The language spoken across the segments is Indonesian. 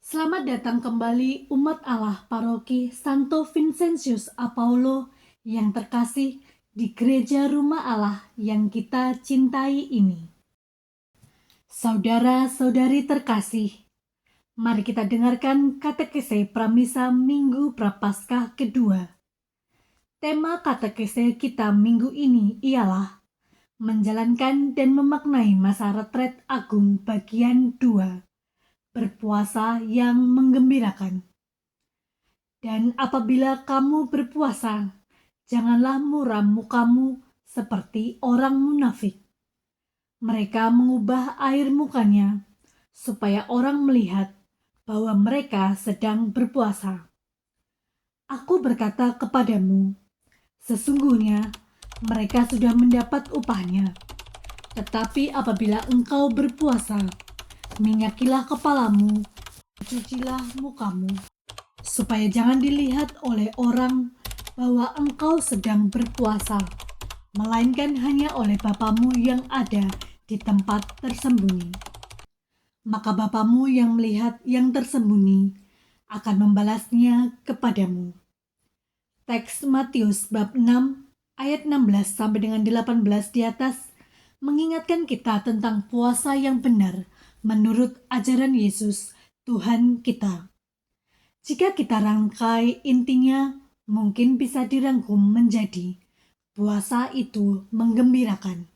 Selamat datang kembali umat Allah Paroki Santo Vincentius Apaulo yang terkasih di Gereja Rumah Allah yang kita cintai ini. Saudara-saudari terkasih, mari kita dengarkan katekese Pramisa Minggu Prapaskah kedua. Tema katekese kita minggu ini ialah menjalankan dan memaknai masa retret agung bagian 2. Berpuasa yang menggembirakan. Dan apabila kamu berpuasa, janganlah muram mukamu seperti orang munafik. Mereka mengubah air mukanya supaya orang melihat bahwa mereka sedang berpuasa. Aku berkata kepadamu, sesungguhnya mereka sudah mendapat upahnya. Tetapi apabila engkau berpuasa, minyakilah kepalamu, cucilah mukamu, supaya jangan dilihat oleh orang bahwa engkau sedang berpuasa, melainkan hanya oleh Bapamu yang ada di tempat tersembunyi. Maka Bapamu yang melihat yang tersembunyi akan membalasnya kepadamu. Teks Matius bab 6 ayat 16 sampai dengan 18 di atas mengingatkan kita tentang puasa yang benar menurut ajaran Yesus Tuhan kita. Jika kita rangkai intinya, mungkin bisa dirangkum menjadi puasa itu menggembirakan.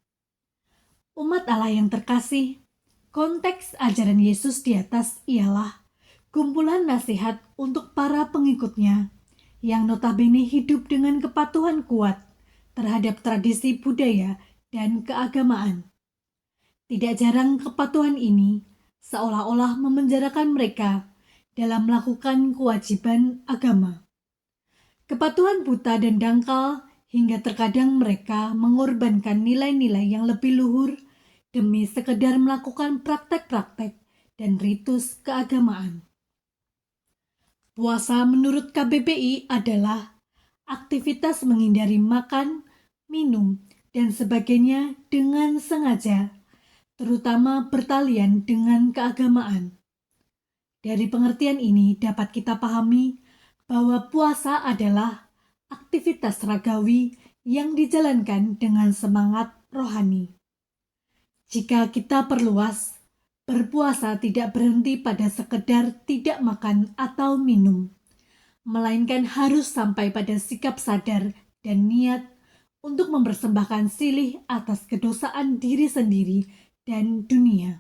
Umat Allah yang terkasih, konteks ajaran Yesus di atas ialah kumpulan nasihat untuk para pengikutnya yang notabene hidup dengan kepatuhan kuat terhadap tradisi budaya dan keagamaan. Tidak jarang kepatuhan ini seolah-olah memenjarakan mereka dalam melakukan kewajiban agama. Kepatuhan buta dan dangkal hingga terkadang mereka mengorbankan nilai-nilai yang lebih luhur demi sekedar melakukan praktek-praktek dan ritus keagamaan. Puasa menurut KBBI adalah aktivitas menghindari makan, minum, dan sebagainya dengan sengaja, terutama bertalian dengan keagamaan. Dari pengertian ini dapat kita pahami bahwa puasa adalah aktivitas ragawi yang dijalankan dengan semangat rohani. Jika kita perluas, berpuasa tidak berhenti pada sekedar tidak makan atau minum, melainkan harus sampai pada sikap sadar dan niat untuk mempersembahkan silih atas kedosaan diri sendiri dan dunia.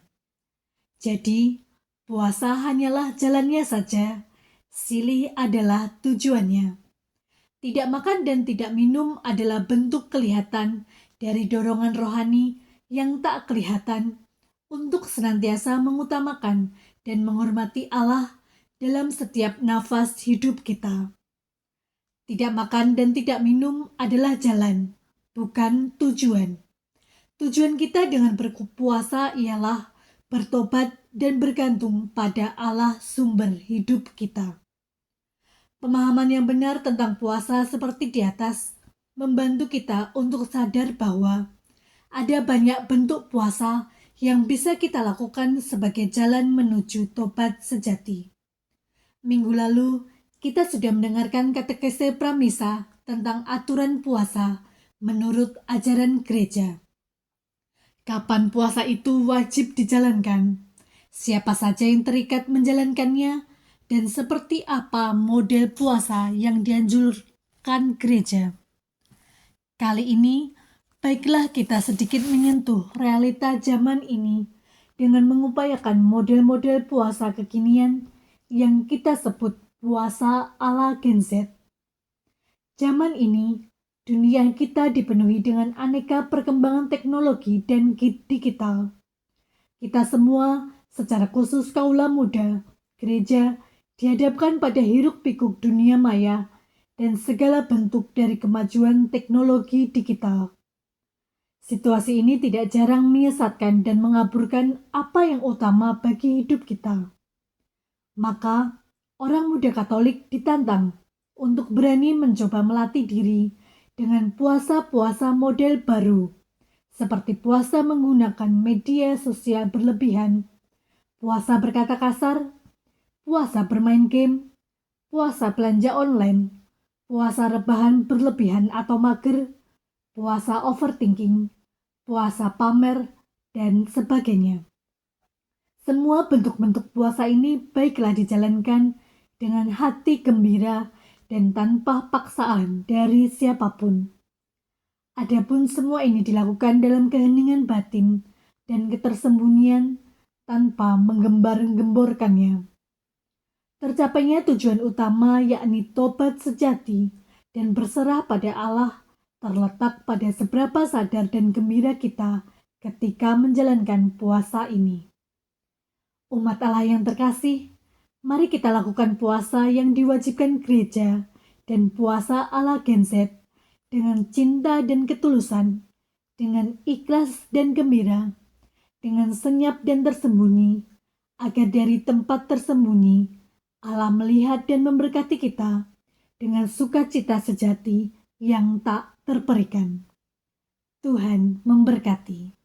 Jadi, puasa hanyalah jalannya saja, silih adalah tujuannya. Tidak makan dan tidak minum adalah bentuk kelihatan dari dorongan rohani yang tak kelihatan untuk senantiasa mengutamakan dan menghormati Allah dalam setiap nafas hidup kita. Tidak makan dan tidak minum adalah jalan, bukan tujuan. Tujuan kita dengan berpuasa ialah bertobat dan bergantung pada Allah sumber hidup kita. Pemahaman yang benar tentang puasa seperti di atas membantu kita untuk sadar bahwa ada banyak bentuk puasa yang bisa kita lakukan sebagai jalan menuju tobat sejati. Minggu lalu, kita sudah mendengarkan katekese Pramisa tentang aturan puasa menurut ajaran gereja. Kapan puasa itu wajib dijalankan? Siapa saja yang terikat menjalankannya? Dan seperti apa model puasa yang dianjurkan gereja? Kali ini, baiklah kita sedikit menyentuh realita zaman ini dengan mengupayakan model-model puasa kekinian yang kita sebut puasa ala Gen Z. Zaman ini, dunia kita dipenuhi dengan aneka perkembangan teknologi dan digital. Kita semua, secara khusus kaula muda, gereja, dihadapkan pada hiruk-pikuk dunia maya dan segala bentuk dari kemajuan teknologi digital. Situasi ini tidak jarang menyesatkan dan mengaburkan apa yang utama bagi hidup kita. Maka, orang muda Katolik ditantang untuk berani mencoba melatih diri dengan puasa-puasa model baru, seperti puasa menggunakan media sosial berlebihan, puasa berkata kasar, puasa bermain game, puasa belanja online, puasa rebahan berlebihan atau mager, puasa overthinking, puasa pamer, dan sebagainya. Semua bentuk-bentuk puasa ini baiklah dijalankan dengan hati gembira dan tanpa paksaan dari siapapun. Adapun semua ini dilakukan dalam keheningan batin dan ketersembunyian tanpa menggembar-gemborkannya. Tercapainya tujuan utama yakni tobat sejati dan berserah pada Allah terletak pada seberapa sadar dan gembira kita ketika menjalankan puasa ini. Umat Allah yang terkasih, mari kita lakukan puasa yang diwajibkan gereja dan puasa ala Gen Z dengan cinta dan ketulusan, dengan ikhlas dan gembira, dengan senyap dan tersembunyi, agar dari tempat tersembunyi Allah melihat dan memberkati kita dengan sukacita sejati yang tak terperikan. Tuhan memberkati.